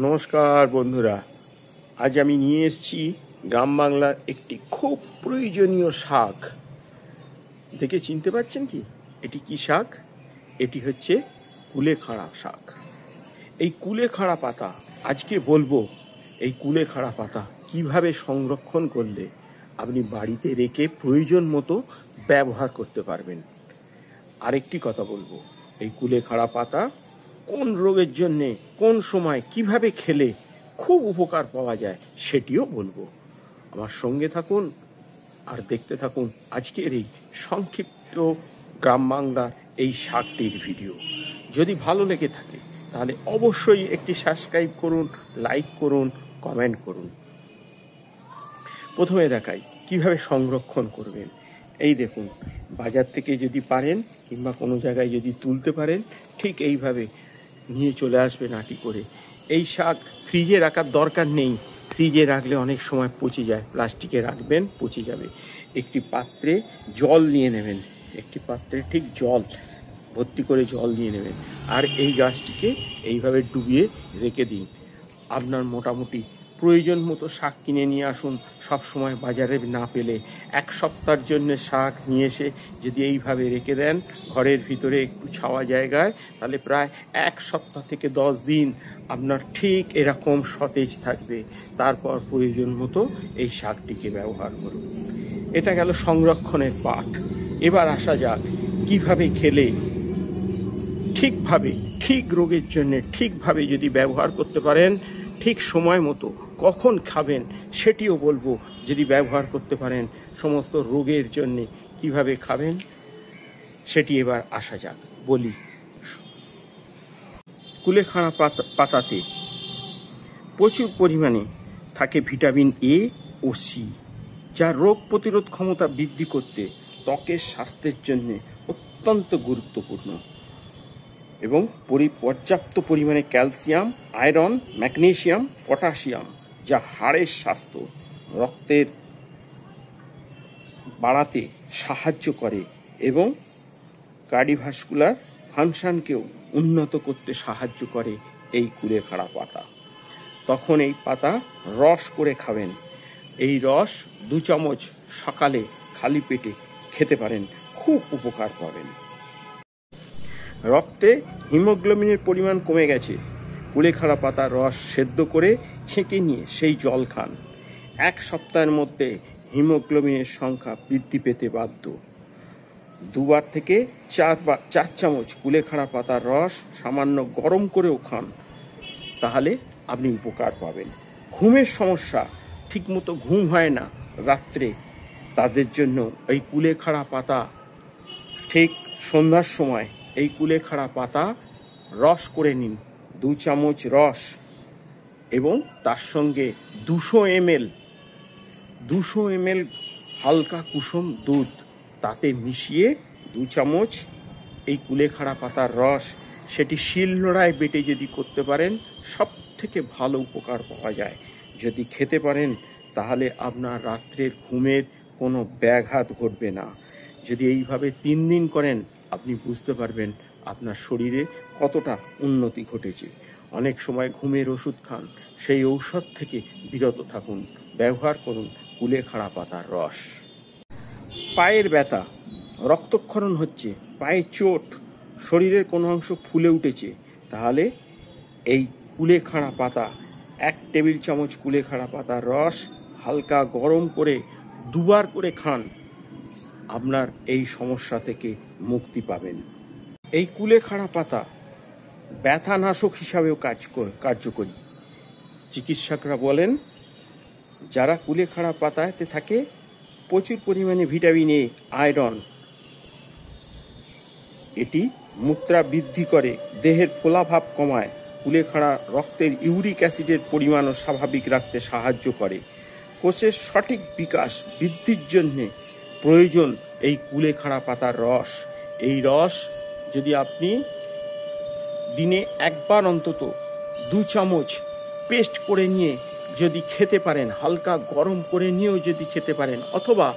নমস্কার বন্ধুরা, আজ আমি নিয়ে এসেছি গ্রাম বাংলার একটি খুব প্রয়োজনীয় শাক। দেখে চিনতে পারছেন কি এটি কি শাক? এটি হচ্ছে কুলেখাড়া শাক। এই কুলেখাড়া পাতা আজকে বলবো, এই কুলেখাড়া পাতা কিভাবে সংরক্ষণ করলে আপনি বাড়িতে রেখে প্রয়োজন মতো ব্যবহার করতে পারবেন। আরেকটি কথা বলবো, এই কুলেখাড়া পাতা কোন রোগের জন্যে কোন সময় কিভাবে খেলে খুব উপকার পাওয়া যায় সেটিও বলবো। আমার সঙ্গে থাকুন আর দেখতে থাকুন আজকের এই সংক্ষিপ্ত গ্রাম বাংলার এই শাকটির ভিডিও। যদি ভালো লেগে থাকে তাহলে অবশ্যই একটি সাবস্ক্রাইব করুন, লাইক করুন, কমেন্ট করুন। প্রথমে দেখাই কিভাবে সংরক্ষণ করবেন। এই দেখুন, বাজার থেকে যদি পারেন কিংবা কোনো জায়গায় যদি তুলতে পারেন, ঠিক এইভাবে নিয়ে চলে আসবেন আটি করে। এই শাক ফ্রিজে রাখার দরকার নেই, ফ্রিজে রাখলে অনেক সময় পচে যায়। প্লাস্টিকে রাখবেন, পচে যাবে। একটি পাত্রে জল নিয়ে নেবেন, একটি পাত্রে ঠিক জল ভর্তি করে জল নিয়ে নেবেন, আর এই গাছটিকে এইভাবে ডুবিয়ে রেখে দিন। আপনার মোটামুটি প্রয়োজন মতো শাক কিনে নিয়ে আসুন। সব সময় বাজারে না পেলে এক সপ্তাহের জন্য শাক নিয়ে এসে যদি এইভাবে রেখে দেন ঘরের ভিতরে একটু ছাওয়া জায়গায়, তাহলে প্রায় এক সপ্তাহ থেকে 10 দিন আপনার ঠিক এরকম সতেজ থাকবে। তারপর প্রয়োজন মতো এই শাকটিকে ব্যবহার করুন। এটা গেল সংরক্ষণের পাঠ। এবার আসা যাক কিভাবে খেলে ঠিকভাবে, ঠিক রোগের জন্য ঠিকভাবে যদি ব্যবহার করতে পারেন, ঠিক সময় মতো কখন খাবেন সেটিও বলবো। যদি ব্যবহার করতে পারেন সমস্ত রোগের জন্যে কিভাবে খাবেন সেটি এবার আসা যাক বলি। কুলেখাড়া পাতাতে প্রচুর পরিমাণে থাকে ভিটামিন এ ও সি, যা রোগ প্রতিরোধ ক্ষমতা বৃদ্ধি করতে ত্বকের স্বাস্থ্যের জন্য অত্যন্ত গুরুত্বপূর্ণ। এবং পর্যাপ্ত পরিমাণে ক্যালসিয়াম, আয়রন, ম্যাগনেসিয়াম, পটাশিয়াম, যা হাড়ের স্বাস্থ্য, রক্তের বাড়াতে সাহায্য করে এবং কার্ডিওভাস্কুলার ফাংশনকেও উন্নত করতে সাহায্য করে এই কুলেখাড়া পাতা। তখন এই পাতা রস করে খাবেন। এই রস 2 চামচ সকালে খালি পেটে খেতে পারেন, খুব উপকার পাবেন। রক্তে হিমোগ্লোবিনের পরিমাণ কমে গেছে, কুলেখাড়া পাতার রস সেদ্ধ করে ছেঁকে নিয়ে সেই জল খান। 1 সপ্তাহের মধ্যে হিমোগ্লোবিনের সংখ্যা বৃদ্ধি পেতে বাধ্য। 2 থেকে 4 চামচ কুলেখাড়া পাতার রস সামান্য গরম করেও খান, তাহলে আপনি উপকার পাবেন। ঘুমের সমস্যা, ঠিকমতো ঘুম হয় না রাত্রে, তাদের জন্য এই কুলেখাড়া পাতা ঠিক সন্ধ্যার সময় এই কুলেখাড়া পাতা রস করে নিন, 2 চামচ রস, এবং তার সঙ্গে 200 ml হালকা কুসুম দুধ, তাতে মিশিয়ে 2 চামচ এই কুলেখাড়া পাতার রস, সেটি শিলনোড়ায় বেটে যদি করতে পারেন সব থেকে ভালো উপকার পাওয়া যায়। যদি খেতে পারেন তাহলে আপনার রাত্রের ঘুমের কোনো ব্যাঘাত ঘটবে না। যদি এইভাবে 3 দিন করেন আপনি বুঝতে পারবেন আপনার শরীরে কতটা উন্নতি ঘটেছে। অনেক সময় ঘুমের ওষুধ খান, সেই ঔষধ থেকে বিরত থাকুন, ব্যবহার করুন কুলেখাড়া পাতার রস। পায়ের ব্যথা, রক্তক্ষরণ হচ্ছে, পায়ে চোট, শরীরের কোনো অংশ ফুলে উঠেছে, তাহলে এই কুলেখাড়া পাতা 1 টেবিল চামচ কুলেখাড়া পাতার রস হালকা গরম করে 2 বার করে খান, আপনার এই সমস্যা থেকে মুক্তি পাবেন। এই কুলেখাড়া পাতা ব্যথানাশক হিসাবেও কার্যকরী। চিকিৎসকরা বলেন যারা কুলেখাড়া পাতাতে থাকে প্রচুর পরিমাণে ভিটামিন এ, আয়রন, এটি মূত্রা বৃদ্ধি করে, দেহের ফোলাভাব কমায়, কুলেখাড়া রক্তের ইউরিক অ্যাসিডের পরিমাণও স্বাভাবিক রাখতে সাহায্য করে। কোষের সঠিক বিকাশ বৃদ্ধির জন্যে প্রয়োজন এই কুলেখাড়া পাতার রস। এই রস যদি আপনি দিনে 1 বার অন্তত 2 চামচ পেস্ট করে নিয়ে যদি খেতে পারেন, হালকা গরম করে নিয়েও যদি খেতে পারেন, অথবা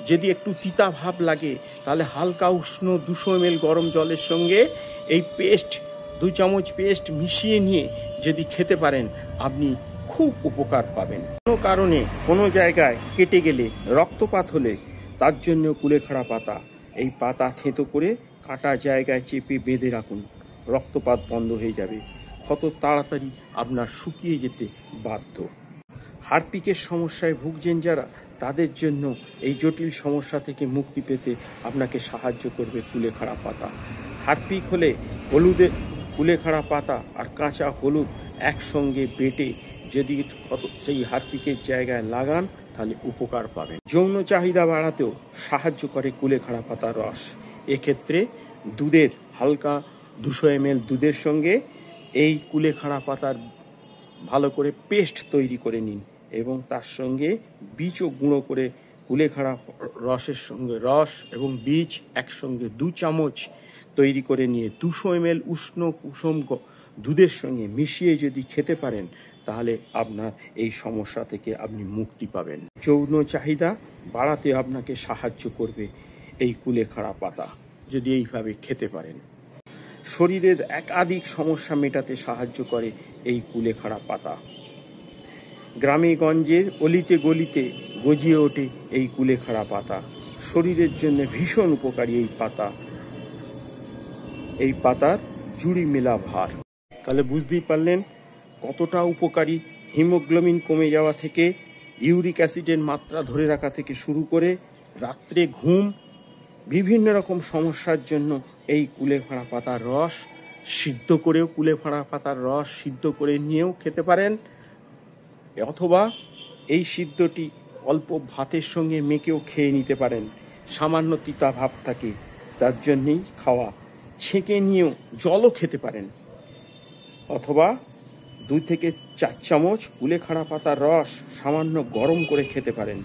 যদি একটু তিতা ভাব লাগে তাহলে হালকা উষ্ণ 200 ml গরম জলের সঙ্গে এই পেস্ট 2 চামচ পেস্ট মিশিয়ে নিয়ে যদি খেতে পারেন আপনি খুব উপকার পাবেন। কোনো কারণে কোনো জায়গায় কেটে গেলে রক্তপাত হলে তার জন্য কুলেখাড়া পাতা, এই পাতা থেঁতো করে কাটা জায়গায় চেপে বেঁধে রাখুন, রক্তপাত বন্ধ হয়ে যাবে, কত তাড়াতাড়ি আপনার শুকিয়ে যেতে বাধ্য। হার্পিকের সমস্যায় ভুগছেন যারা, তাদের জন্য এই জটিল সমস্যা থেকে মুক্তি পেতে আপনাকে সাহায্য করবে কুলেখাড়া পাতা। হার্পিক হলে হলুদের কুলেখাড়া পাতা আর কাঁচা হলুদ একসঙ্গে বেটে যদি সেই হার্পিকের জায়গায় লাগান তাহলে উপকার পাবেন। যৌন চাহিদা বাড়াতেও সাহায্য করে কুলেখাড়া পাতার রস। এক্ষেত্রে দুধের হালকা 200 ml দুধের সঙ্গে এই কুলেখাড়া পাতার ভালো করে পেস্ট তৈরি করে নিন এবং তার সঙ্গে বীজও গুঁড়ো করে কুলেখাড়া রসের সঙ্গে রস এবং বীজ একসঙ্গে 2 চামচ তৈরি করে নিয়ে 200 ml উষ্ণ কুসুম দুধের সঙ্গে মিশিয়ে যদি খেতে পারেন তাহলে আপনার এই সমস্যা থেকে আপনি মুক্তি পাবেন। যৌন চাহিদা বাড়াতে আপনাকে সাহায্য করবে এই কুলেখাড়া পাতা যদি এইভাবে খেতে পারেন। শরীরের একাধিক সমস্যা মেটাতে সাহায্য করে এই কুলেখাড়া পাতা। গ্রামে গঞ্জের অলিতে গলিতে গজিয়ে ওঠে এই কুলেখাড়া পাতা। শরীরের জন্য ভীষণ উপকারী এই পাতা, এই পাতার জুড়ি মেলা ভার। তাহলে বুঝতেই পারলেন কতটা উপকারী। হিমোগ্লোবিন কমে যাওয়া থেকে, ইউরিক অ্যাসিডের মাত্রা ধরে রাখা থেকে শুরু করে রাত্রে ঘুম, বিভিন্ন রকম সমস্যার জন্য এই কুলেখাড়া পাতার রস সিদ্ধ করেও, কুলেখাড়া পাতার রস সিদ্ধ করে নিয়েও খেতে পারেন, অথবা এই সিদ্ধটি অল্প ভাতের সঙ্গে মেখেও খেয়ে নিতে পারেন। সামান্য তিতা ভাব থাকে, তার জন্যেই খাওয়া। ছেঁকে নিয়েও জলও খেতে পারেন, অথবা 2 থেকে 4 চামচ কুলেখাড়া পাতার রস সামান্য গরম করে খেতে পারেন।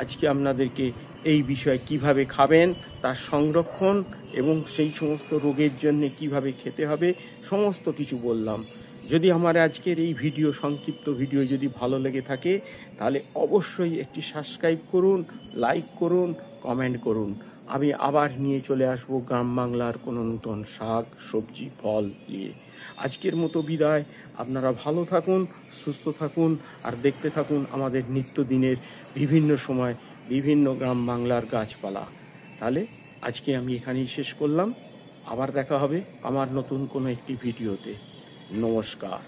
আজকে আপনাদেরকে এই বিষয়ে কিভাবে খাবেন, তার সংরক্ষণ এবং সেই সমস্ত রোগের জন্য কিভাবে খেতে হবে সমস্ত কিছু বললাম। যদি আমার আজকের এই ভিডিও, সংক্ষিপ্ত ভিডিও যদি ভালো লেগে থাকে তাহলে অবশ্যই একটি সাবস্ক্রাইব করুন, লাইক করুন, কমেন্ট করুন। আমি আবার নিয়ে চলে আসবো গ্রাম বাংলার কোনো নতুন শাক, সবজি, ফল নিয়ে। আজকের মতো বিদায়। আপনারা ভালো থাকুন, সুস্থ থাকুন আর দেখতে থাকুন আমাদের নিত্যদিনের বিভিন্ন সময় বিভিন্ন গ্রাম বাংলার গাছপালা। তাহলে আজকে আমি এখানেই শেষ করলাম। আবার দেখা হবে আমার নতুন কোনো একটি ভিডিওতে। নমস্কার।